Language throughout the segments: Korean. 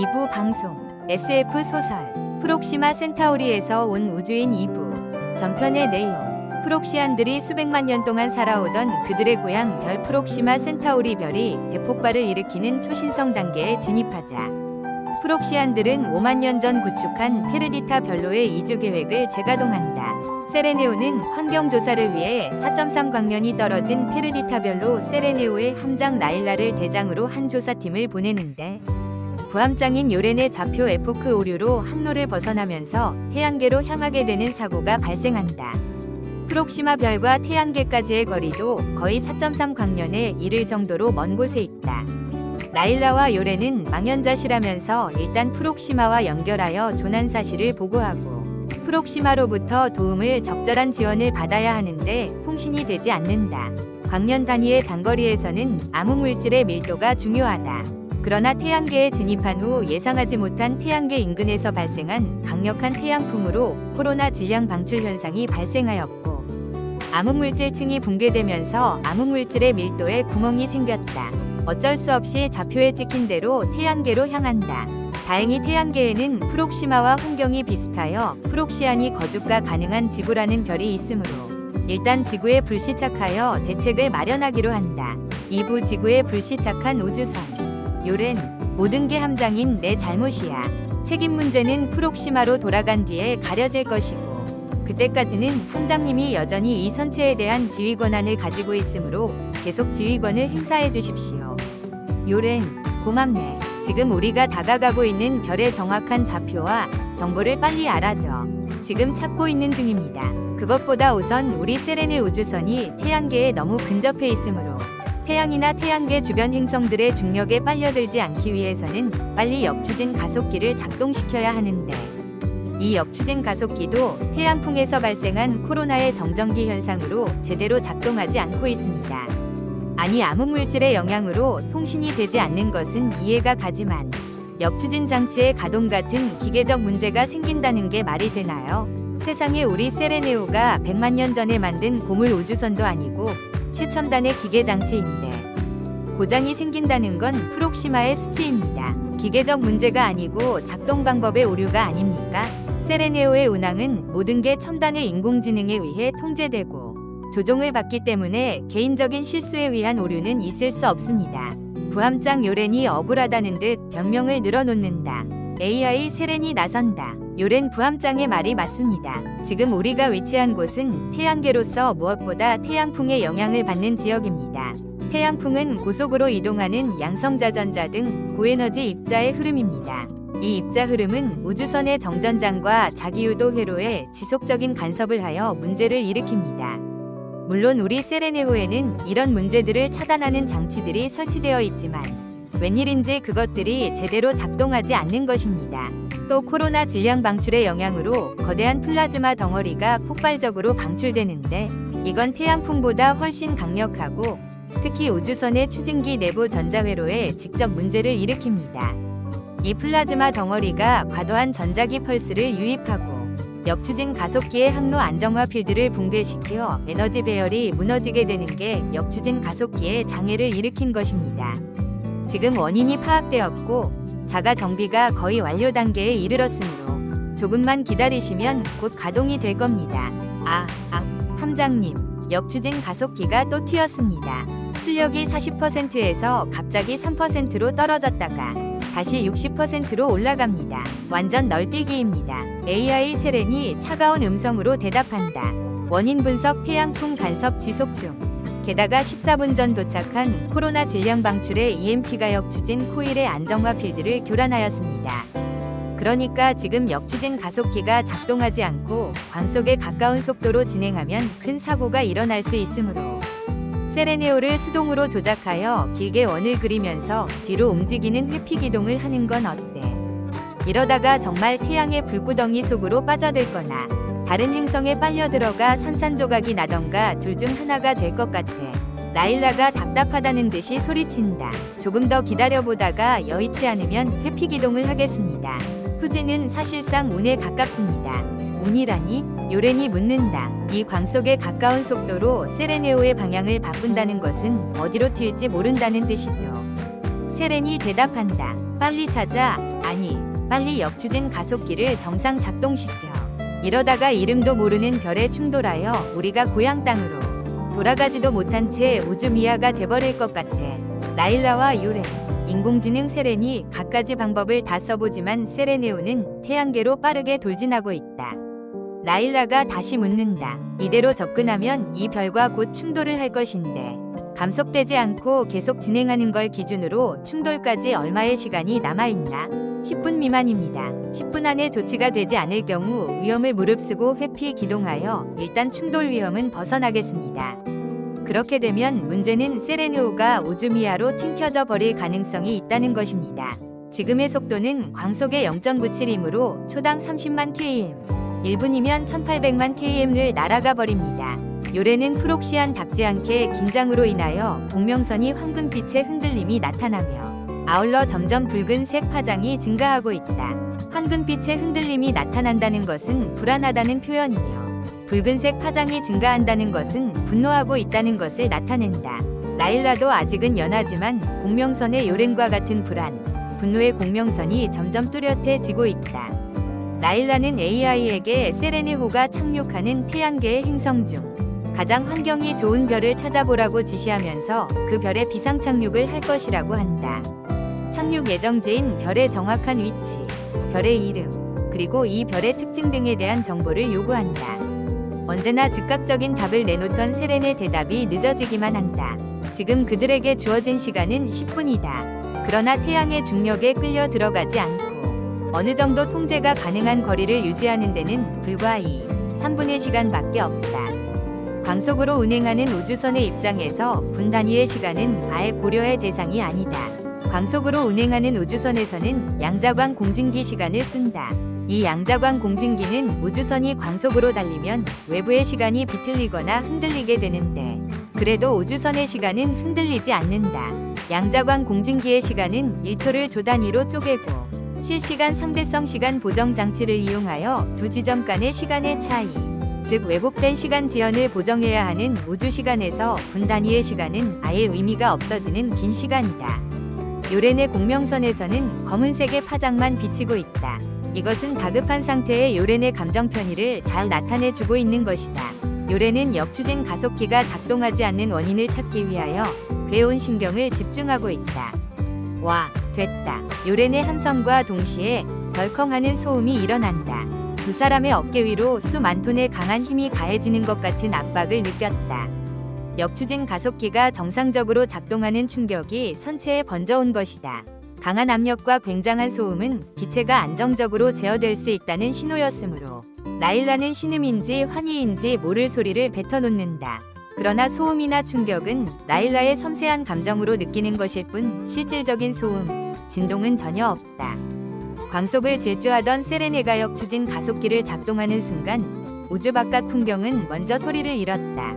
2부 방송 SF 소설 프록시마 센타우리에서 온 우주인 2부 전편의 내용. 프록시안들이 수백만 년 동안 살아오던 그들의 고향 별 프록시마 센타우리 별이 대폭발을 일으키는 초신성 단계에 진입하자 프록시안들은 5만 년 전 구축한 페르디타 별로의 이주 계획을 재가동한다. 세레네오는 환경조사를 위해 4.3 광년이 떨어진 페르디타 별로 세레네오의 함장 라일라를 대장으로 한 조사팀을 보내는데 부함장인 요렌의 좌표 에포크 오류로 항로를 벗어나면서 태양계로 향하게 되는 사고가 발생한다. 프록시마 별과 태양계까지의 거리도 거의 4.3 광년에 이를 정도로 먼 곳에 있다. 라일라와 요렌은 망연자실하면서 일단 프록시마와 연결하여 조난 사실을 보고하고 프록시마로부터 도움을 적절한 지원을 받아야 하는데 통신이 되지 않는다. 광년 단위의 장거리에서는 암흑물질의 밀도가 중요하다. 그러나 태양계에 진입한 후 예상하지 못한 태양계 인근에서 발생한 강력한 태양풍으로 코로나 질량 방출 현상이 발생하였고 암흑물질층이 붕괴되면서 암흑물질의 밀도에 구멍이 생겼다. 어쩔 수 없이 좌표에 찍힌 대로 태양계로 향한다. 다행히 태양계에는 프록시마와 환경이 비슷하여 프록시안이 거주가 가능한 지구라는 별이 있으므로 일단 지구에 불시착하여 대책을 마련하기로 한다. 2부 지구에 불시착한 우주선. 요렌, 모든 게 함장인 내 잘못이야. 책임 문제는 프록시마로 돌아간 뒤에 가려질 것이고 그때까지는 함장님이 여전히 이 선체에 대한 지휘 권한을 가지고 있으므로 계속 지휘권을 행사해 주십시오. 요렌, 고맙네. 지금 우리가 다가가고 있는 별의 정확한 좌표와 정보를 빨리 알아줘. 지금 찾고 있는 중입니다. 그것보다 우선 우리 세레네 우주선이 태양계에 너무 근접해 있으므로 태양이나 태양계 주변 행성들의 중력에 빨려들지 않기 위해서는 빨리 역추진 가속기를 작동시켜야 하는데 이 역추진 가속기도 태양풍에서 발생한 코로나의 정전기 현상으로 제대로 작동하지 않고 있습니다. 아니 암흑물질의 영향으로 통신이 되지 않는 것은 이해가 가지만 역추진 장치의 가동 같은 기계적 문제가 생긴다는 게 말이 되나요? 세상에 우리 세레네오가 100만 년 전에 만든 고물 우주선도 아니고 최첨단의 기계 장치인데 고장이 생긴다는 건 프록시마의 수치입니다. 기계적 문제가 아니고 작동 방법의 오류가 아닙니까? 세레네오의 운항은 모든 게 첨단의 인공지능에 의해 통제되고 조종을 받기 때문에 개인적인 실수에 의한 오류는 있을 수 없습니다. 부함장 요렌이 억울하다는 듯 변명을 늘어놓는다. AI 세렌이 나선다. 요렌 부함장의 말이 맞습니다. 지금 우리가 위치한 곳은 태양계로서 무엇보다 태양풍의 영향을 받는 지역입니다. 태양풍은 고속으로 이동하는 양성자전자 등 고에너지 입자의 흐름입니다. 이 입자 흐름은 우주선의 정전장과 자기유도 회로에 지속적인 간섭을 하여 문제를 일으킵니다. 물론 우리 세레네호에는 이런 문제들을 차단하는 장치들이 설치되어 있지만 웬일인지 그것들이 제대로 작동하지 않는 것입니다. 또 코로나 질량 방출의 영향으로 거대한 플라즈마 덩어리가 폭발적으로 방출되는데 이건 태양풍보다 훨씬 강력하고 특히 우주선의 추진기 내부 전자회로에 직접 문제를 일으킵니다. 이 플라즈마 덩어리가 과도한 전자기 펄스를 유입하고 역추진 가속기의 항로 안정화 필드를 붕괴시켜 에너지 배열이 무너지게 되는 게 역추진 가속기에 장애를 일으킨 것입니다. 지금 원인이 파악되었고 자가 정비가 거의 완료 단계에 이르렀으므로 조금만 기다리시면 곧 가동이 될 겁니다. 함장님, 역추진 가속기가 또 튀었습니다. 출력이 40%에서 갑자기 3%로 떨어졌다가 다시 60%로 올라갑니다. 완전 널뛰기입니다. AI 세렌이 차가운 음성으로 대답한다. 원인 분석 태양풍 간섭 지속 중. 게다가 14분 전 도착한 코로나 질량 방출의 EMP가 역추진 코일의 안정화 필드를 교란하였습니다. 그러니까 지금 역추진 가속기가 작동하지 않고 광속에 가까운 속도로 진행하면 큰 사고가 일어날 수 있으므로 세레네오를 수동으로 조작하여 길게 원을 그리면서 뒤로 움직이는 회피 기동을 하는 건 어때? 이러다가 정말 태양의 불구덩이 속으로 빠져들거나 다른 행성에 빨려 들어가 산산조각이 나던가 둘 중 하나가 될 것 같아. 라일라가 답답하다는 듯이 소리친다. 조금 더 기다려보다가 여의치 않으면 회피 기동을 하겠습니다. 후지는 사실상 운에 가깝습니다. 운이라니? 요렌이 묻는다. 이 광속에 가까운 속도로 세레네오의 방향을 바꾼다는 것은 어디로 튈지 모른다는 뜻이죠. 세렌이 대답한다. 빨리 찾아. 아니, 빨리 역추진 가속기를 정상 작동시켜. 이러다가 이름도 모르는 별에 충돌하여 우리가 고향 땅으로 돌아가지도 못한 채 우주미아가 돼버릴 것 같아. 라일라와 유렌, 인공지능 세렌이 갖가지 방법을 다 써보지만 세레네오는 태양계로 빠르게 돌진하고 있다. 라일라가 다시 묻는다. 이대로 접근하면 이 별과 곧 충돌을 할 것인데 감속되지 않고 계속 진행하는 걸 기준으로 충돌까지 얼마의 시간이 남아있나? 10분 미만입니다. 10분 안에 조치가 되지 않을 경우 위험을 무릅쓰고 회피 기동하여 일단 충돌 위험은 벗어나겠습니다. 그렇게 되면 문제는 세레네오가 우주미아로 튕겨져 버릴 가능성이 있다는 것입니다. 지금의 속도는 광속의 0.97이므로 초당 30만 km, 1분이면 1800만 km를 날아가 버립니다. 요래는 프록시안답지 않게 긴장으로 인하여 공명선이 황금빛의 흔들림이 나타나며 아울러 점점 붉은색 파장이 증가하고 있다. 황금빛의 흔들림이 나타난다는 것은 불안하다는 표현이며 붉은색 파장이 증가한다는 것은 분노하고 있다는 것을 나타낸다. 라일라도 아직은 연하지만 공명선의 요랭과 같은 불안, 분노의 공명선이 점점 뚜렷해지고 있다. 라일라는 AI에게 세레네호가 착륙하는 태양계의 행성 중 가장 환경이 좋은 별을 찾아보라고 지시하면서 그 별에 비상 착륙을 할 것이라고 한다. 착륙 예정지인 별의 정확한 위치, 별의 이름, 그리고 이 별의 특징 등에 대한 정보를 요구한다. 언제나 즉각적인 답을 내놓던 세렌의 대답이 늦어지기만 한다. 지금 그들에게 주어진 시간은 10분이다. 그러나 태양의 중력에 끌려 들어가지 않고 어느 정도 통제가 가능한 거리를 유지하는 데는 불과 3분의 시간밖에 없다. 광속으로 운행하는 우주선의 입장에서 분 단위의 시간은 아예 고려의 대상이 아니다. 광속으로 운행하는 우주선에서는 양자광 공진기 시간을 쓴다. 이 양자광 공진기는 우주선이 광속으로 달리면 외부의 시간이 비틀리거나 흔들리게 되는데 그래도 우주선의 시간은 흔들리지 않는다. 양자광 공진기의 시간은 1초를 조 단위로 쪼개고 실시간 상대성 시간 보정 장치를 이용하여 두 지점 간의 시간의 차이, 즉 왜곡된 시간 지연을 보정해야 하는 우주 시간에서 분 단위의 시간은 아예 의미가 없어지는 긴 시간이다. 요렌의 공명선에서는 검은색의 파장만 비치고 있다. 이것은 다급한 상태의 요렌의 감정 편의를 잘 나타내주고 있는 것이다. 요렌은 역추진 가속기가 작동하지 않는 원인을 찾기 위하여 괴온 신경을 집중하고 있다. 와, 됐다. 요렌의 함성과 동시에 덜컹하는 소음이 일어난다. 두 사람의 어깨 위로 수만 톤의 강한 힘이 가해지는 것 같은 압박을 느꼈다. 역추진 가속기가 정상적으로 작동하는 충격이 선체에 번져온 것이다. 강한 압력과 굉장한 소음은 기체가 안정적으로 제어될 수 있다는 신호였으므로 라일라는 신음인지 환희인지 모를 소리를 뱉어놓는다. 그러나 소음이나 충격은 라일라의 섬세한 감정으로 느끼는 것일 뿐 실질적인 소음, 진동은 전혀 없다. 광속을 질주하던 세레네가 역추진 가속기를 작동하는 순간 우주 바깥 풍경은 먼저 소리를 잃었다.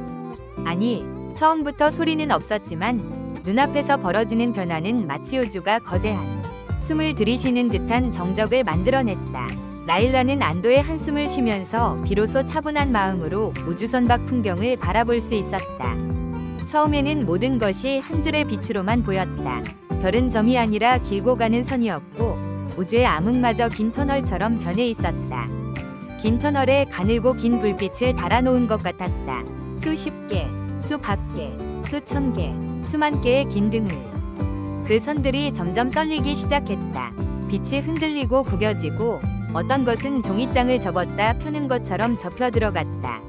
아니, 처음부터 소리는 없었지만 눈앞에서 벌어지는 변화는 마치 우주가 거대한 숨을 들이쉬는 듯한 정적을 만들어냈다. 라일라는 안도의 한숨을 쉬면서 비로소 차분한 마음으로 우주선 밖 풍경을 바라볼 수 있었다. 처음에는 모든 것이 한 줄의 빛으로만 보였다. 별은 점이 아니라 길고 가는 선이었고 우주의 암흑마저 긴 터널처럼 변해 있었다. 긴 터널에 가늘고 긴 불빛을 달아놓은 것 같았다. 수십 개, 수백 개, 수천 개, 수만 개의 긴 등을. 그 선들이 점점 떨리기 시작했다. 빛이 흔들리고 구겨지고 어떤 것은 종이장을 접었다 펴는 것처럼 접혀 들어갔다.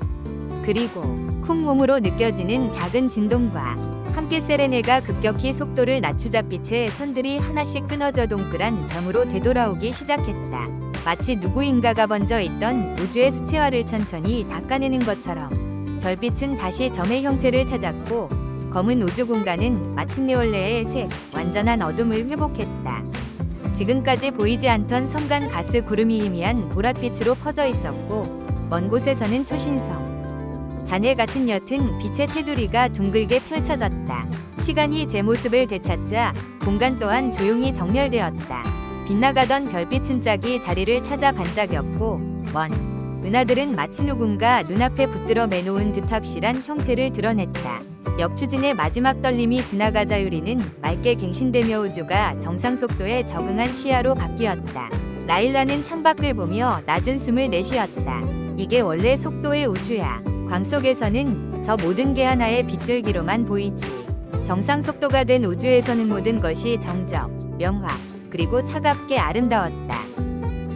그리고 쿵 몸으로 느껴지는 작은 진동과 함께 세레네가 급격히 속도를 낮추자 빛의 선들이 하나씩 끊어져 동그란 점으로 되돌아오기 시작했다. 마치 누구인가가 번져 있던 우주의 수채화를 천천히 닦아내는 것처럼 별빛은 다시 점의 형태를 찾았고 검은 우주 공간은 마침내 원래의 색, 완전한 어둠을 회복했다. 지금까지 보이지 않던 섬간 가스 구름이 희미한 보랏빛으로 퍼져 있었고 먼 곳에서는 초신성, 잔해 같은 옅은 빛의 테두리가 둥글게 펼쳐졌다. 시간이 제 모습을 되찾자 공간 또한 조용히 정렬되었다. 빗나가던 별빛 짝이 자리를 찾아 반짝였고 먼 은하들은 마치 누군가 눈앞에 붙들어 매놓은 듯 확실한 형태를 드러냈다. 역추진의 마지막 떨림이 지나가자 유리는 맑게 갱신되며 우주가 정상 속도에 적응한 시야로 바뀌었다. 라일라는 창밖을 보며 낮은 숨을 내쉬었다. 이게 원래 속도의 우주야. 광 속에서는 저 모든 게 하나의 빗줄기로만 보이지. 정상 속도가 된 우주에서는 모든 것이 정적, 명확, 그리고 차갑게 아름다웠다.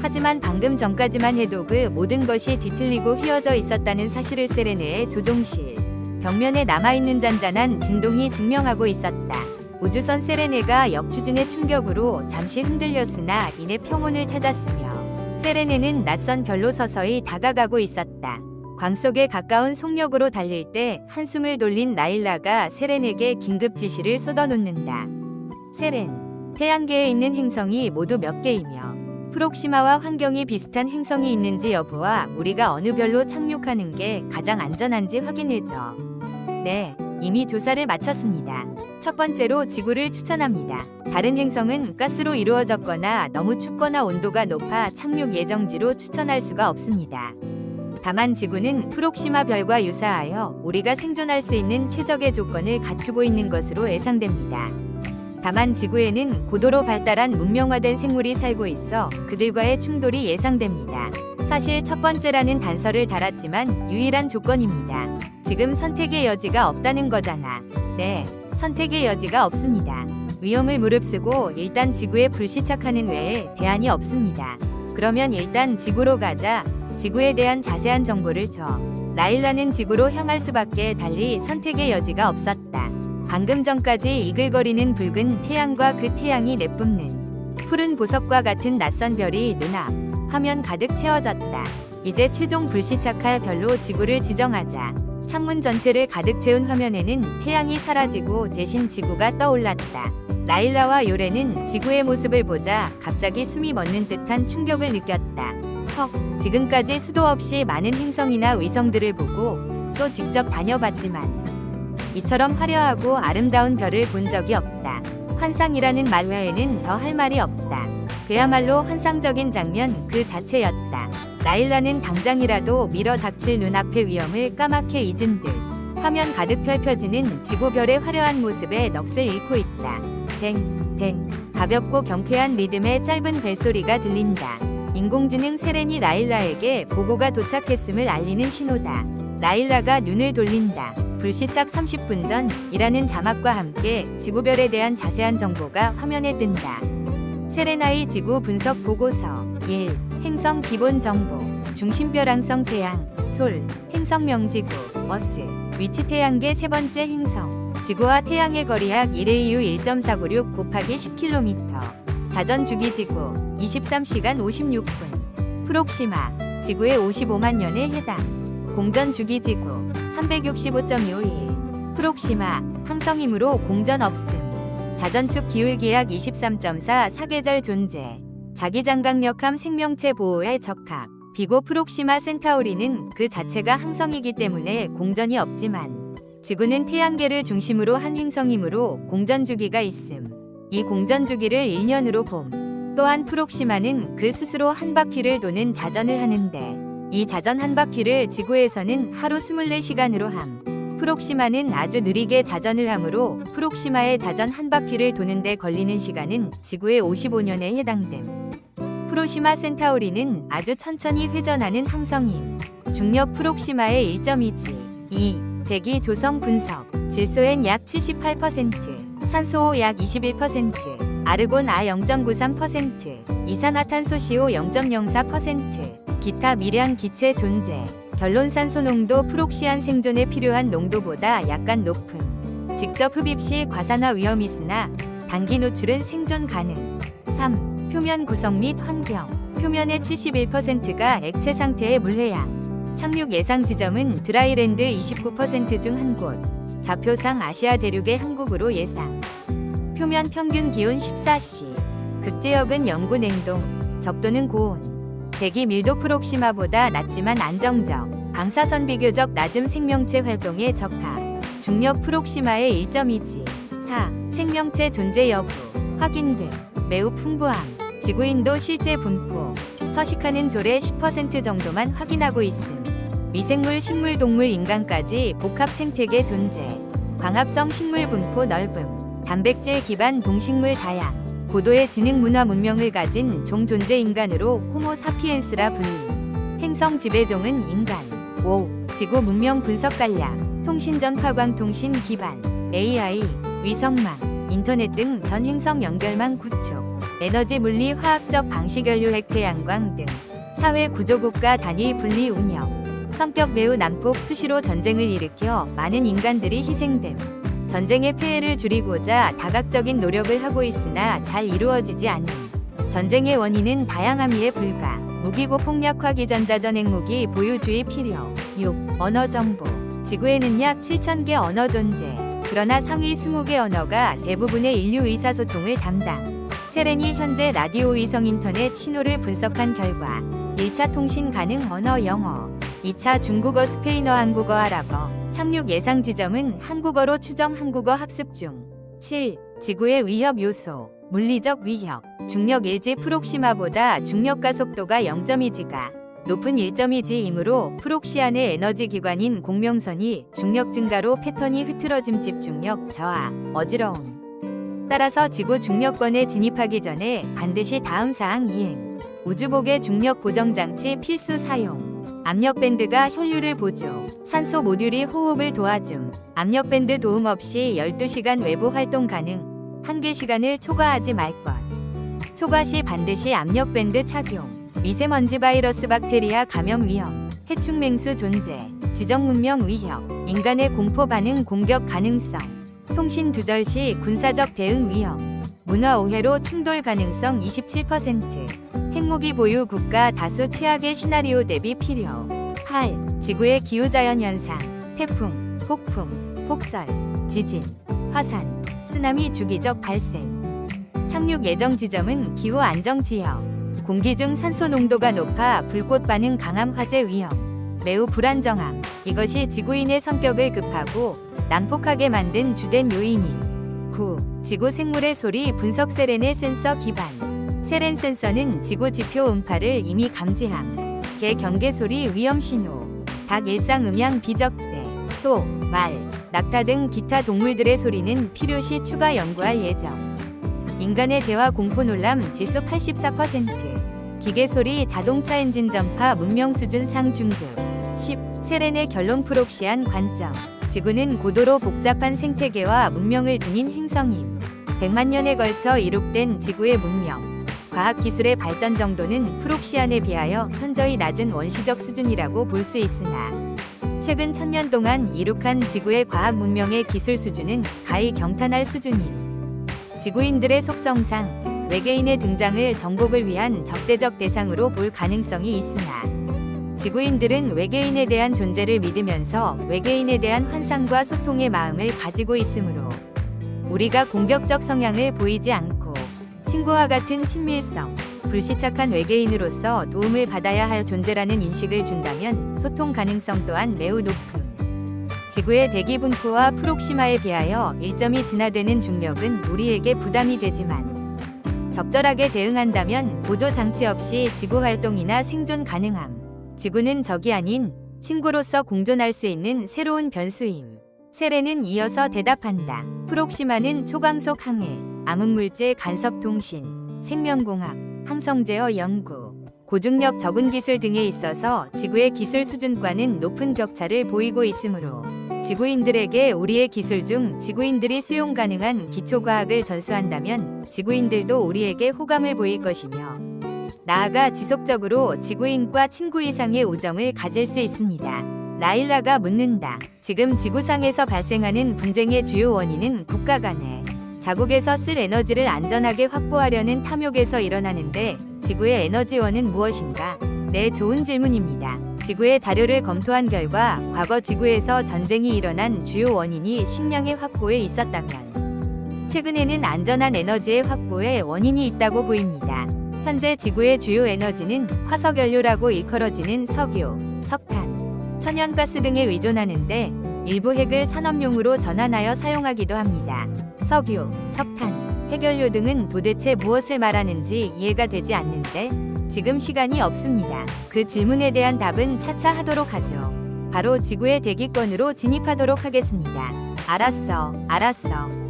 하지만 방금 전까지만 해도 그 모든 것이 뒤틀리고 휘어져 있었다는 사실을 세레네의 조종실 벽면에 남아있는 잔잔한 진동이 증명하고 있었다. 우주선 세레네가 역추진의 충격으로 잠시 흔들렸으나 이내 평온을 찾았으며 세레네는 낯선 별로 서서히 다가가고 있었다. 광 속에 가까운 속력으로 달릴 때 한숨을 돌린 라일라가 세렌에게 긴급 지시를 쏟아놓는다. 세렌, 태양계에 있는 행성이 모두 몇 개이며 프록시마와 환경이 비슷한 행성이 있는지 여부와 우리가 어느 별로 착륙하는 게 가장 안전한지 확인해줘. 네, 이미 조사를 마쳤습니다. 첫 번째로 지구를 추천합니다. 다른 행성은 가스로 이루어졌거나 너무 춥거나 온도가 높아 착륙 예정지로 추천할 수가 없습니다. 다만 지구는 프록시마 별과 유사하여 우리가 생존할 수 있는 최적의 조건을 갖추고 있는 것으로 예상됩니다. 다만 지구에는 고도로 발달한 문명화된 생물이 살고 있어 그들과의 충돌이 예상됩니다. 사실 첫 번째라는 단서를 달았지만 유일한 조건입니다. 지금 선택의 여지가 없다는 거잖아. 네, 선택의 여지가 없습니다. 위험을 무릅쓰고 일단 지구에 불시착하는 외에 대안이 없습니다. 그러면 일단 지구로 가자. 지구에 대한 자세한 정보를 줘. 라일라는 지구로 향할 수밖에 달리 선택의 여지가 없었다. 방금 전까지 이글거리는 붉은 태양과 그 태양이 내뿜는 푸른 보석과 같은 낯선 별이 눈앞, 화면 가득 채워졌다. 이제 최종 불시착할 별로 지구를 지정하자. 창문 전체를 가득 채운 화면에는 태양이 사라지고 대신 지구가 떠올랐다. 라일라와 요레는 지구의 모습을 보자 갑자기 숨이 멎는 듯한 충격을 느꼈다. 헉, 지금까지 수도 없이 많은 행성이나 위성들을 보고 또 직접 다녀봤지만 이처럼 화려하고 아름다운 별을 본 적이 없다. 환상이라는 말 외에는 더 할 말이 없다. 그야말로 환상적인 장면 그 자체였다. 라일라는 당장이라도 밀어 닥칠 눈앞의 위험을 까맣게 잊은 듯 화면 가득 펼쳐지는 지구별의 화려한 모습에 넋을 잃고 있다. 댕, 가볍고 경쾌한 리듬의 짧은 벨소리가 들린다. 인공지능 세렌이 라일라에게 보고가 도착했음을 알리는 신호다. 라일라가 눈을 돌린다. 불시착 30분 전이라는 자막과 함께 지구별에 대한 자세한 정보가 화면에 뜬다. 세레나의 지구 분석 보고서 1. 행성 기본 정보 중심별 항성 태양, 솔, 행성 명지구, 어스, 위치 태양계 세 번째 행성 지구와 태양의 거리 약 1AU 1.496 곱하기 10km 자전 주기지구 23시간 56분 프록시마 지구의 55만 년에 해당 공전 주기지구 365.21 프록시마 항성이므로 공전 없음 자전축 기울기 약 23.4 사계절 존재 자기장강력함 생명체 보호에 적합 비고 프록시마 센타우리는 그 자체가 항성이기 때문에 공전이 없지만 지구는 태양계를 중심으로 한 행성이므로 공전 주기가 있음. 이 공전 주기를 1년으로 봄. 또한 프록시마는 그 스스로 한 바퀴를 도는 자전을 하는데 이 자전 한 바퀴를 지구에서는 하루 24시간으로 함. 프록시마는 아주 느리게 자전을 하므로 프록시마의 자전 한 바퀴를 도는데 걸리는 시간은 지구의 55년에 해당됨. 프로시마 센타우리는 아주 천천히 회전하는 항성임. 중력 프록시마의 1.2지. 2. 대기 조성 분석. 질소엔 약 78%, 산소호 약 21%, 아르곤 아 0.93%, 이산화탄소시오 0.04%, 기타 미량 기체 존재. 결론 산소 농도 프록시안 생존에 필요한 농도보다 약간 높음. 직접 흡입 시 과산화 위험이 있으나 단기 노출은 생존 가능. 3. 표면 구성 및 환경. 표면의 71%가 액체 상태의 물해양. 착륙 예상 지점은 드라이랜드 29% 중 한 곳. 좌표상 아시아 대륙의 한국으로 예상. 표면 평균 기온 14씨. 극지역은 영구 냉동. 적도는 고온. 대기 밀도 프록시마보다 낮지만 안정적. 방사선 비교적 낮음 생명체 활동에 적합. 중력 프록시마의 1.2지. 4. 생명체 존재 여부. 확인 등. 매우 풍부함. 지구인도 실제 분포. 서식하는 졸의 10% 정도만 확인하고 있음. 미생물, 식물, 동물, 인간까지 복합 생태계 존재. 광합성 식물 분포 넓음, 단백질 기반 동식물 다양, 고도의 지능 문화 문명을 가진 종 존재 인간으로 호모 사피엔스라 불림. 행성 지배종은 인간. 5. 지구 문명 분석 간략, 통신 전파광 통신 기반, AI, 위성망, 인터넷 등 전 행성 연결망 구축, 에너지 물리 화학적 방식 연료 핵 태양광 등 사회 구조 국가 단위 분리 운영. 성격 매우 난폭, 수시로 전쟁을 일으켜 많은 인간들이 희생됨. 전쟁의 폐해를 줄이고자 다각적인 노력을 하고 있으나 잘 이루어지지 않음. 전쟁의 원인은 다양함이에 불과. 무기고 폭력화 기전자전 핵무기 보유주의 필요. 6. 언어 정보. 지구에는 약 7,000개 언어 존재. 그러나 상위 20개 언어가 대부분의 인류 의사소통을 담당. 세렌이 현재 라디오 위성 인터넷 신호를 분석한 결과 1차 통신 가능 언어 영어, 2차 중국어 스페인어 한국어 아랍어, 착륙 예상 지점은 한국어로 추정 한국어 학습 중. 7. 지구의 위협 요소. 물리적 위협. 중력 일지 프록시마보다 중력가 속도가 0.2g가 높은 1.2g이므로 프록시안의 에너지 기관인 공명선이 중력 증가로 패턴이 흐트러짐, 집중력 저하, 어지러움. 따라서 지구 중력권에 진입하기 전에 반드시 다음 사항 이행. 우주복의 중력 보정장치 필수 사용. 압력밴드가 혈류를 보조. 산소 모듈이 호흡을 도와줌. 압력밴드 도움 없이 12시간 외부 활동 가능. 한계 시간을 초과하지 말 것. 초과 시 반드시 압력밴드 착용. 미세먼지 바이러스 박테리아 감염 위험. 해충맹수 존재. 지정 문명 위협. 인간의 공포 반응 공격 가능성. 통신 두절 시 군사적 대응 위험. 문화 오해로 충돌 가능성 27%. 핵무기 보유 국가 다수 최악의 시나리오 대비 필요. 8. 지구의 기후자연 현상. 태풍, 폭풍, 폭설, 지진, 화산, 쓰나미 주기적 발생. 착륙 예정 지점은 기후 안정 지역. 공기 중 산소 농도가 높아 불꽃 반응 강함 화재 위험. 매우 불안정함. 이것이 지구인의 성격을 급하고 난폭하게 만든 주된 요인임. 9. 지구 생물의 소리 분석. 세렌의 센서 기반. 세렌 센서는 지구 지표 음파를 이미 감지함. 개 경계 소리 위험 신호. 닭 일상 음향 비적대. 소, 말, 낙타 등 기타 동물들의 소리는 필요시 추가 연구할 예정. 인간의 대화 공포 놀람 지수 84%. 기계 소리 자동차 엔진 전파 문명 수준 상중급. 10. 세렌의 결론. 프록시안 관점. 지구는 고도로 복잡한 생태계와 문명을 지닌 행성임. 100만 년에 걸쳐 이룩된 지구의 문명, 과학기술의 발전 정도는 프록시안에 비하여 현저히 낮은 원시적 수준이라고 볼 수 있으나 최근 1000년 동안 이룩한 지구의 과학 문명의 기술 수준은 가히 경탄할 수준임. 지구인들의 속성상 외계인의 등장을 정복을 위한 적대적 대상으로 볼 가능성이 있으나 지구인들은 외계인에 대한 존재를 믿으면서 외계인에 대한 환상과 소통의 마음을 가지고 있으므로 우리가 공격적 성향을 보이지 않고 친구와 같은 친밀성, 불시착한 외계인으로서 도움을 받아야 할 존재라는 인식을 준다면 소통 가능성 또한 매우 높음. 지구의 대기 분포와 프록시마에 비하여 1점이 진화되는 중력은 우리에게 부담이 되지만 적절하게 대응한다면 보조 장치 없이 지구 활동이나 생존 가능함. 지구는 적이 아닌 친구로서 공존할 수 있는 새로운 변수임. 세렌은 이어서 대답한다. 프록시마는 초광속 항해, 암흑물질 간섭 통신, 생명공학, 항성제어 연구, 고중력 적응 기술 등에 있어서 지구의 기술 수준과는 높은 격차를 보이고 있으므로 지구인들에게 우리의 기술 중 지구인들이 수용 가능한 기초과학을 전수한다면 지구인들도 우리에게 호감을 보일 것이며 나아가 지속적으로 지구인과 친구 이상의 우정을 가질 수 있습니다. 라일라가 묻는다. 지금 지구상에서 발생하는 분쟁의 주요 원인은 국가 간의 자국에서 쓸 에너지를 안전하게 확보하려는 탐욕에서 일어나는데 지구의 에너지원은 무엇인가? 네, 좋은 질문입니다. 지구의 자료를 검토한 결과 과거 지구에서 전쟁이 일어난 주요 원인이 식량의 확보에 있었다면 최근에는 안전한 에너지의 확보에 원인이 있다고 보입니다. 현재 지구의 주요 에너지는 화석연료라고 일컬어지는 석유, 석탄, 천연가스 등에 의존하는데 일부 핵을 산업용으로 전환하여 사용하기도 합니다. 석유, 석탄, 핵연료 등은 도대체 무엇을 말하는지 이해가 되지 않는데 지금 시간이 없습니다. 그 질문에 대한 답은 차차 하도록 하죠. 바로 지구의 대기권으로 진입하도록 하겠습니다. 알았어.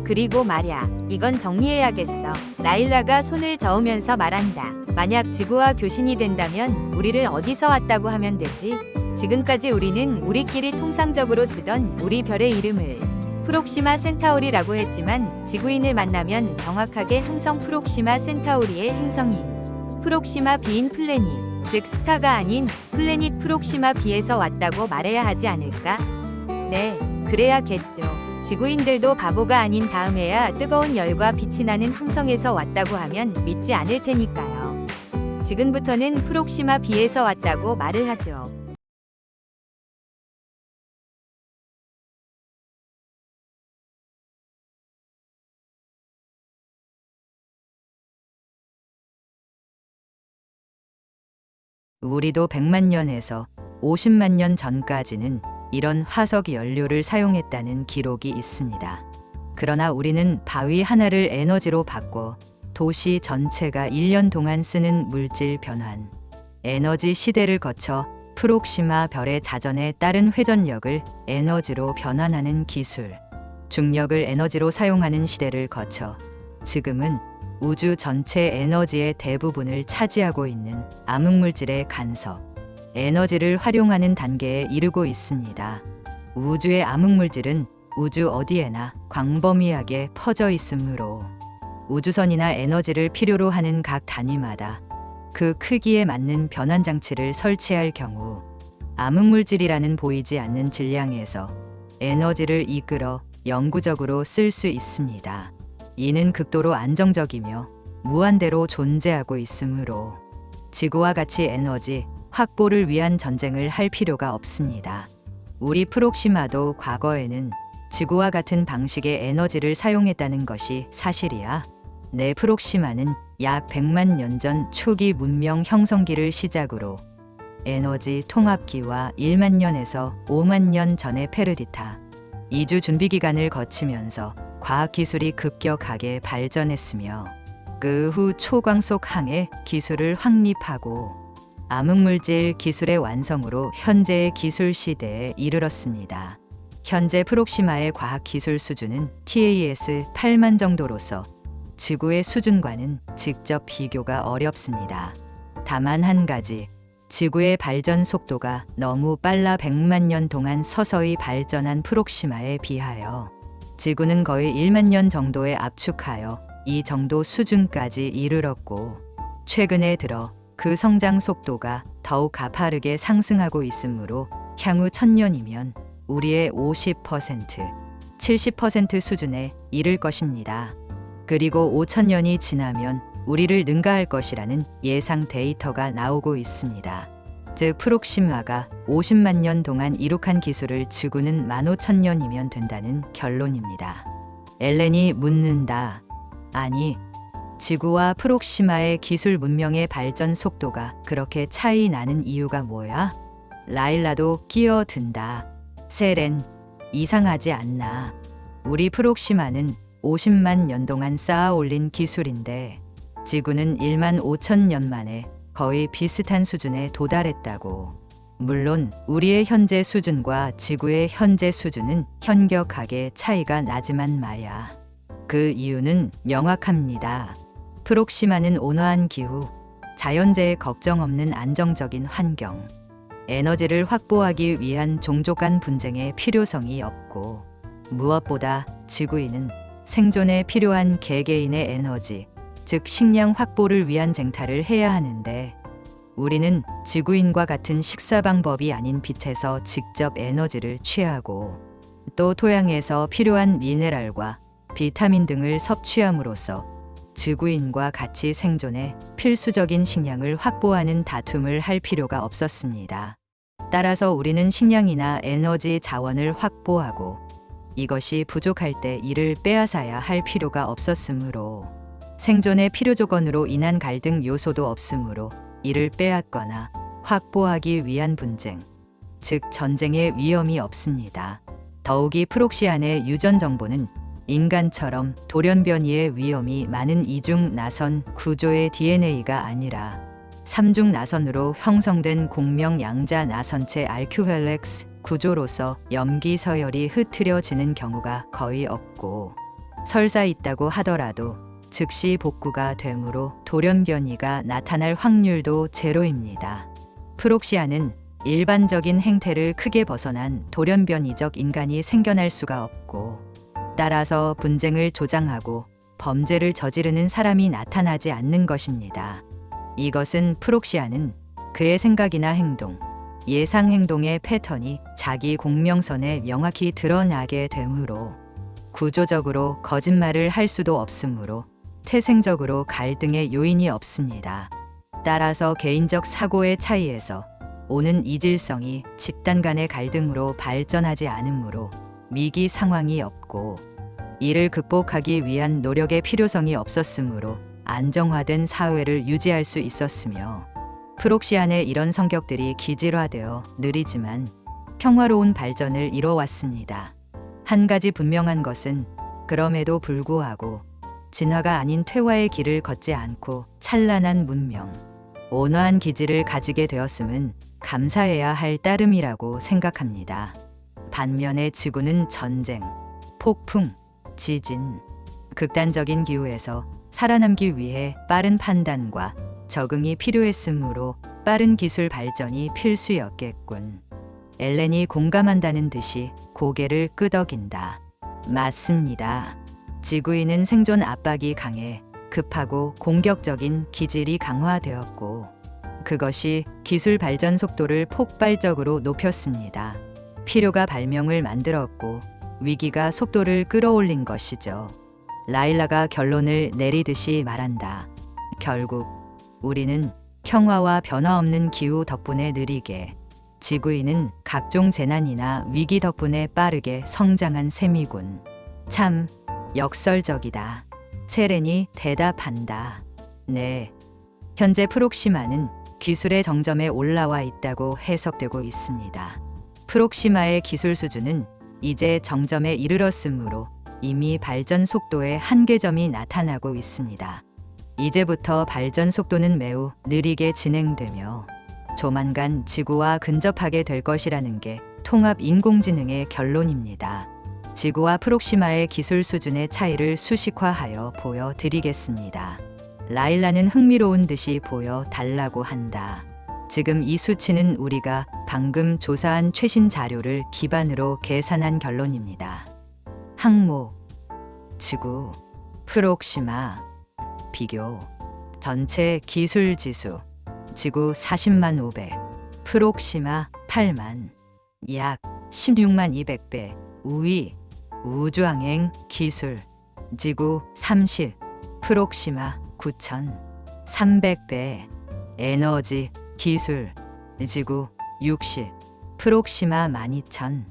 그리고 말야, 이건 정리해야겠어. 라일라가 손을 저으면서 말한다. 만약 지구와 교신이 된다면 우리를 어디서 왔다고 하면 되지? 지금까지 우리는 우리끼리 통상적으로 쓰던 우리 별의 이름을 프록시마 센타우리라고 했지만 지구인을 만나면 정확하게 항성 프록시마 센타우리의 행성인 프록시마 B인 플래닛, 즉 스타가 아닌 플래닛 프록시마 B에서 왔다고 말해야 하지 않을까? 네, 그래야겠죠. 지구인들도 바보가 아닌 다음에야 뜨거운 열과 빛이 나는 항성에서 왔다고 하면 믿지 않을 테니까요. 지금부터는 프록시마 B에서 왔다고 말을 하죠. 우리도 100만 년에서 50만 년 전까지는 이런 화석 연료를 사용했다는 기록이 있습니다. 그러나 우리는 바위 하나를 에너지로 바꿔 도시 전체가 1년 동안 쓰는 물질 변환, 에너지 시대를 거쳐 프록시마 별의 자전에 따른 회전력을 에너지로 변환하는 기술, 중력을 에너지로 사용하는 시대를 거쳐 지금은 우주 전체 에너지의 대부분을 차지하고 있는 암흑물질의 간섭, 에너지를 활용하는 단계에 이르고 있습니다. 우주의 암흑물질은 우주 어디에나 광범위하게 퍼져 있으므로 우주선이나 에너지를 필요로 하는 각 단위마다 그 크기에 맞는 변환 장치를 설치할 경우 암흑물질이라는 보이지 않는 질량에서 에너지를 이끌어 영구적으로 쓸 수 있습니다. 이는 극도로 안정적이며 무한대로 존재하고 있으므로 지구와 같이 에너지 확보를 위한 전쟁을 할 필요가 없습니다. 우리 프록시마도 과거에는 지구와 같은 방식의 에너지를 사용했다는 것이 사실이야. 내 프록시마는 약 100만 년 전 초기 문명 형성기를 시작으로 에너지 통합기와 1만 년에서 5만 년 전의 페르디타, 이주 준비 기간을 거치면서 과학기술이 급격하게 발전했으며 그 후 초광속 항해 기술을 확립하고 암흑물질 기술의 완성으로 현재의 기술 시대에 이르렀습니다. 현재 프록시마의 과학기술 수준은 TAS 8만 정도로서 지구의 수준과는 직접 비교가 어렵습니다. 다만 한 가지, 지구의 발전 속도가 너무 빨라 100만 년 동안 서서히 발전한 프록시마에 비하여 지구는 거의 1만 년 정도에 압축하여 이 정도 수준까지 이르렀고 최근에 들어 그 성장 속도가 더욱 가파르게 상승하고 있으므로 향후 1000년이면 우리의 50%, 70% 수준에 이를 것입니다. 그리고 5000년이 지나면 우리를 능가할 것이라는 예상 데이터가 나오고 있습니다. 즉 프록시마가 50만 년 동안 이룩한 기술을 지구는 15,000년이면 된다는 결론입니다. 엘렌이 묻는다. 아니, 지구와 프록시마의 기술 문명의 발전 속도가 그렇게 차이 나는 이유가 뭐야? 라일라도 끼어든다. 세렌, 이상하지 않나. 우리 프록시마는 50만 년 동안 쌓아 올린 기술인데 지구는 1만 5천 년 만에 거의 비슷한 수준에 도달했다고. 물론 우리의 현재 수준과 지구의 현재 수준은 현격하게 차이가 나지만 말야. 그 이유는 명확합니다. 프록시마는 온화한 기후, 자연재해 걱정 없는 안정적인 환경, 에너지를 확보하기 위한 종족 간 분쟁의 필요성이 없고 무엇보다 지구인은 생존에 필요한 개개인의 에너지, 즉 식량 확보를 위한 쟁탈을 해야 하는데 우리는 지구인과 같은 식사 방법이 아닌 빛에서 직접 에너지를 취하고 또 토양에서 필요한 미네랄과 비타민 등을 섭취함으로써 지구인과 같이 생존에 필수적인 식량을 확보하는 다툼을 할 필요가 없었습니다. 따라서 우리는 식량이나 에너지 자원을 확보하고 이것이 부족할 때 이를 빼앗아야 할 필요가 없었으므로 생존의 필요 조건으로 인한 갈등 요소도 없으므로 이를 빼앗거나 확보하기 위한 분쟁, 즉 전쟁의 위험이 없습니다. 더욱이 프록시안의 유전 정보는 인간처럼 돌연변이의 위험이 많은 이중 나선 구조의 DNA가 아니라 삼중 나선으로 형성된 공명 양자 나선체 RQ헬렉스 구조로서 염기 서열이 흐트려지는 경우가 거의 없고 설사 있다고 하더라도 즉시 복구가 되므로 돌연변이가 나타날 확률도 제로입니다. 프록시아는 일반적인 행태를 크게 벗어난 돌연변이적 인간이 생겨날 수가 없고 따라서 분쟁을 조장하고 범죄를 저지르는 사람이 나타나지 않는 것입니다. 이것은 프록시아는 그의 생각이나 행동, 예상 행동의 패턴이 자기 공명선에 명확히 드러나게 되므로 구조적으로 거짓말을 할 수도 없으므로 태생적으로 갈등의 요인이 없습니다. 따라서 개인적 사고의 차이에서 오는 이질성이 집단 간의 갈등으로 발전하지 않으므로 미기 상황이 없고 이를 극복하기 위한 노력의 필요성이 없었으므로 안정화된 사회를 유지할 수 있었으며 프록시안의 이런 성격들이 기질화되어 느리지만 평화로운 발전을 이뤄왔습니다. 한 가지 분명한 것은 그럼에도 불구하고 진화가 아닌 퇴화의 길을 걷지 않고 찬란한 문명, 온화한 기질을 가지게 되었음은 감사해야 할 따름이라고 생각합니다. 반면에 지구는 전쟁, 폭풍, 지진, 극단적인 기후에서 살아남기 위해 빠른 판단과 적응이 필요했으므로 빠른 기술 발전이 필수였겠군. 엘렌이 공감한다는 듯이 고개를 끄덕인다. 맞습니다. 지구인은 생존 압박이 강해 급하고 공격적인 기질이 강화되었고 그것이 기술 발전 속도를 폭발적으로 높였습니다. 필요가 발명을 만들었고 위기가 속도를 끌어올린 것이죠. 라일라가 결론을 내리듯이 말한다. 결국 우리는 평화와 변화 없는 기후 덕분에 느리게, 지구인은 각종 재난이나 위기 덕분에 빠르게 성장한 셈이군. 참 역설적이다. 세렌이 대답한다. 네. 현재 프록시마는 기술의 정점에 올라와 있다고 해석되고 있습니다. 프록시마의 기술 수준은 이제 정점에 이르렀으므로 이미 발전 속도의 한계점이 나타나고 있습니다. 이제부터 발전 속도는 매우 느리게 진행되며 조만간 지구와 근접하게 될 것이라는 게 통합 인공지능의 결론입니다. 지구와 프록시마의 기술 수준의 차이를 수식화하여 보여드리겠습니다. 라일라는 흥미로운 듯이 보여 달라고 한다. 지금 이 수치는 우리가 방금 조사한 최신 자료를 기반으로 계산한 결론입니다. 항목, 지구, 프록시마, 비교, 전체 기술 지수, 지구 40만 500, 프록시마 8만, 약 16만 200배, 우위, 우주항행 기술, 지구 30, 프록시마 9천, 300배, 에너지 기술, 지구 60, 프록시마 12,000,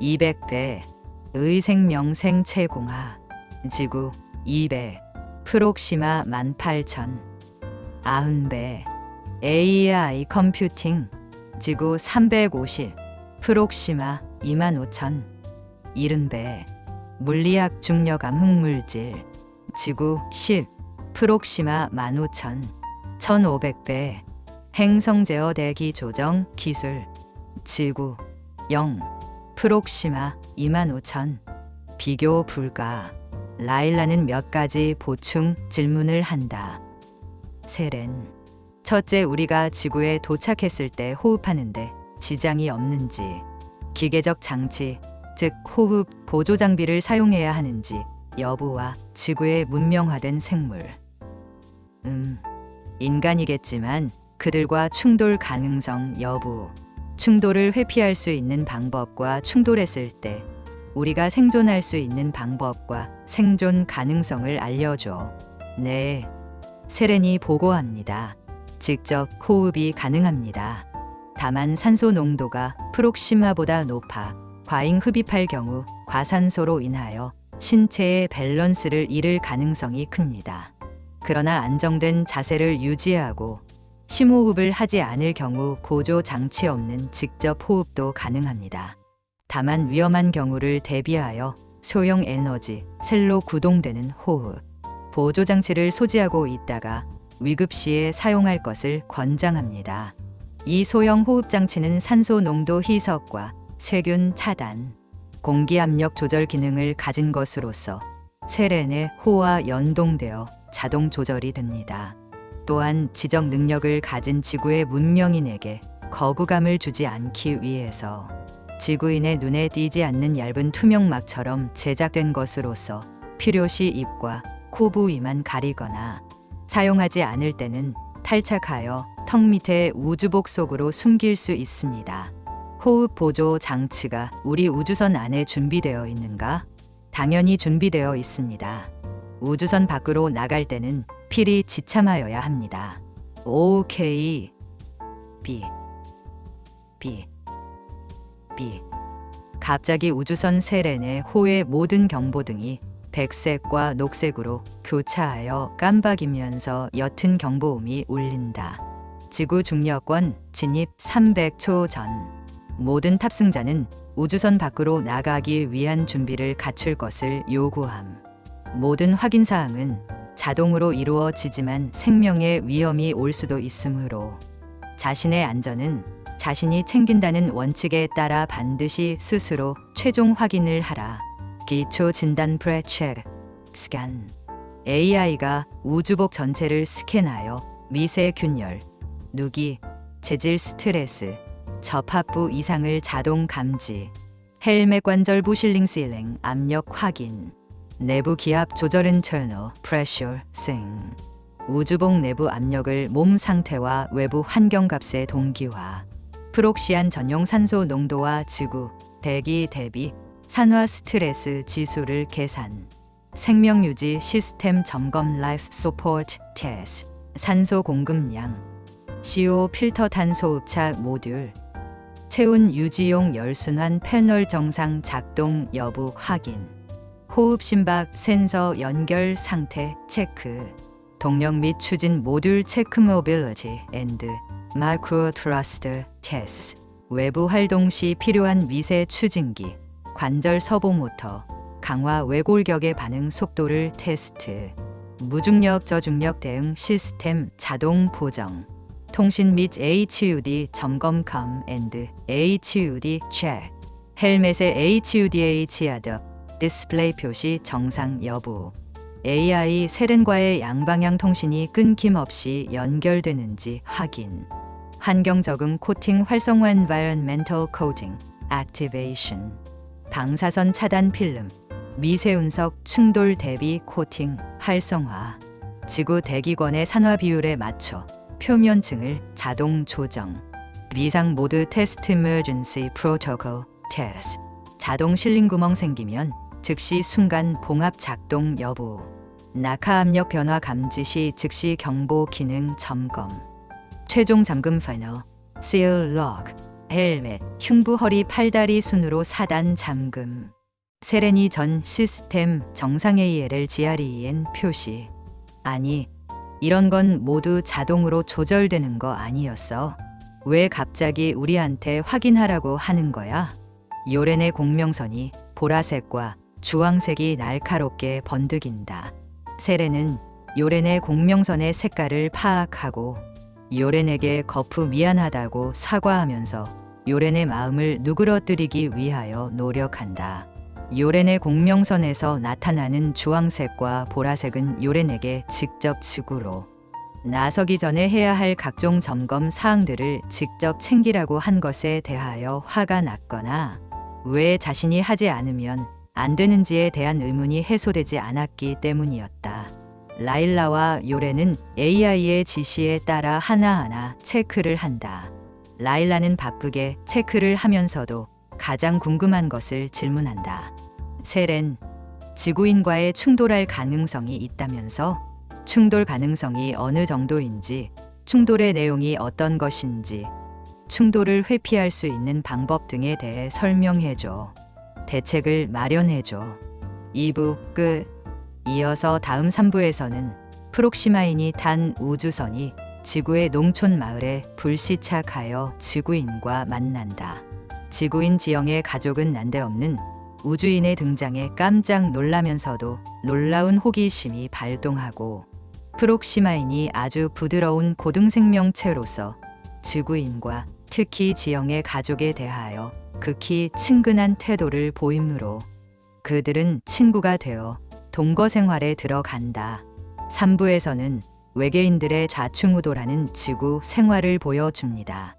200배, 의생명 생체공학, 지구 200, 프록시마 18,000, 90배, AI 컴퓨팅, 지구 350, 프록시마 25,000, 70배, 물리학 중력암 흑물질, 지구 10, 프록시마 15,000, 1500배, 행성 제어 대기 조정 기술, 지구 0, 프록시마 25,000, 비교 불가. 라일라는 몇 가지 보충 질문을 한다. 세렌, 첫째, 우리가 지구에 도착했을 때 호흡하는데 지장이 없는지, 기계적 장치, 즉 호흡 보조 장비를 사용해야 하는지 여부와 지구의 문명화된 생물. 인간이겠지만 그들과 충돌 가능성 여부, 충돌을 회피할 수 있는 방법과 충돌했을 때 우리가 생존할 수 있는 방법과 생존 가능성을 알려줘. 네, 세렌이 보고합니다. 직접 호흡이 가능합니다. 다만 산소 농도가 프록시마보다 높아 과잉 흡입할 경우 과산소로 인하여 신체의 밸런스를 잃을 가능성이 큽니다. 그러나 안정된 자세를 유지하고 심호흡을 하지 않을 경우 보조 장치 없는 직접 호흡도 가능합니다. 다만 위험한 경우를 대비하여 소형 에너지 셀로 구동되는 호흡 보조 장치를 소지하고 있다가 위급 시에 사용할 것을 권장합니다. 이 소형 호흡 장치는 산소 농도 희석과 세균 차단, 공기 압력 조절 기능을 가진 것으로서 세렌의 호와 연동되어 자동 조절이 됩니다. 또한 지적 능력을 가진 지구의 문명인에게 거부감을 주지 않기 위해서 지구인의 눈에 띄지 않는 얇은 투명막처럼 제작된 것으로서 필요시 입과 코 부위만 가리거나 사용하지 않을 때는 탈착하여 턱 밑에 우주복 속으로 숨길 수 있습니다. 호흡 보조 장치가 우리 우주선 안에 준비되어 있는가? 당연히 준비되어 있습니다. 우주선 밖으로 나갈 때는 필히 지참하여야 합니다. OK. B. 갑자기 우주선 세렌의 호의 모든 경보등이 백색과 녹색으로 교차하여 깜박이면서 옅은 경보음이 울린다. 지구 중력권 진입 300초 전. 모든 탑승자는 우주선 밖으로 나가기 위한 준비를 갖출 것을 요구함. 모든 확인 사항은 자동으로 이루어지지만 생명의 위험이 올 수도 있으므로 자신의 안전은 자신이 챙긴다는 원칙에 따라 반드시 스스로 최종 확인을 하라. 기초 진단 프레체크 스캔. AI가 우주복 전체를 스캔하여 미세균열, 누기, 재질 스트레스, 접합부 이상을 자동 감지, 헬멧 관절부 실링 실링 압력 확인, 내부 기압 조절 인터널 프레셔 싱. 우주복 내부 압력을 몸 상태와 외부 환경값에 동기화. 프록시안 전용 산소 농도와 지구, 대기 대비 산화 스트레스 지수를 계산. 생명 유지 시스템 점검 라이프 서포트 테스트. 산소 공급량. CO 필터 탄소 흡착 모듈. 체온 유지용 열순환 패널 정상 작동 여부 확인. 호흡 심박 센서 연결 상태 체크. 동력 및 추진 모듈 체크 모빌리티 앤드 마이크로 트러스트 테스트. 외부 활동 시 필요한 미세 추진기, 관절 서보 모터, 강화 외골격의 반응 속도를 테스트. 무중력 저중력 대응 시스템 자동 보정. 통신 및 HUD 점검 컴 앤드 HUD 체크. 헬멧의 HUD 아더 디스플레이 표시 정상 여부. AI 세렌과의 양방향 통신이 끊김없이 연결되는지 확인. 환경 적응 코팅 활성화 Environmental Coating Activation. 방사선 차단 필름, 미세운석 충돌 대비 코팅 활성화. 지구 대기권의 산화 비율에 맞춰 표면층을 자동 조정. 비상 모드 테스트 emergency protocol test. 자동 실링 구멍 생기면 즉시 순간 봉합 작동 여부. 낙하 압력 변화 감지 시 즉시 경보 기능 점검. 최종 잠금 파이널 seal lock. 헬멧, 흉부 허리 팔다리 순으로 4단 잠금. 세렌이 전 시스템 정상 ALL GREN 표시. 아니, 이런 건 모두 자동으로 조절되는 거 아니었어? 왜 갑자기 우리한테 확인하라고 하는 거야? 요렌의 공명선이 보라색과 주황색이 날카롭게 번득인다. 세렌은 요렌의 공명선의 색깔을 파악하고 요렌에게 거푸 미안하다고 사과하면서 요렌의 마음을 누그러뜨리기 위하여 노력한다. 요렌의 공명선에서 나타나는 주황색과 보라색은 요렌에게 직접 지구로 나서기 전에 해야 할 각종 점검 사항들을 직접 챙기라고 한 것에 대하여 화가 났거나 왜 자신이 하지 않으면 안 되는지에 대한 의문이 해소되지 않았기 때문이었다. 라일라와 요렌은 AI의 지시에 따라 하나하나 체크를 한다. 라일라는 바쁘게 체크를 하면서도 가장 궁금한 것을 질문한다. 세렌, 지구인과의 충돌할 가능성이 있다면서? 충돌 가능성이 어느 정도인지, 충돌의 내용이 어떤 것인지, 충돌을 회피할 수 있는 방법 등에 대해 설명해줘. 대책을 마련해줘. 2부 끝. 이어서 다음 3부에서는 프록시마인이 탄 우주선이 지구의 농촌 마을에 불시착하여 지구인과 만난다. 지구인 지영의 가족은 난데없는 우주인의 등장에 깜짝 놀라면서도 놀라운 호기심이 발동하고 프록시마인이 아주 부드러운 고등생명체로서 지구인과 특히 지영의 가족에 대하여 극히 친근한 태도를 보이므로 그들은 친구가 되어 동거 생활에 들어간다. 3부에서는 외계인들의 좌충우돌하는 지구 생활을 보여줍니다.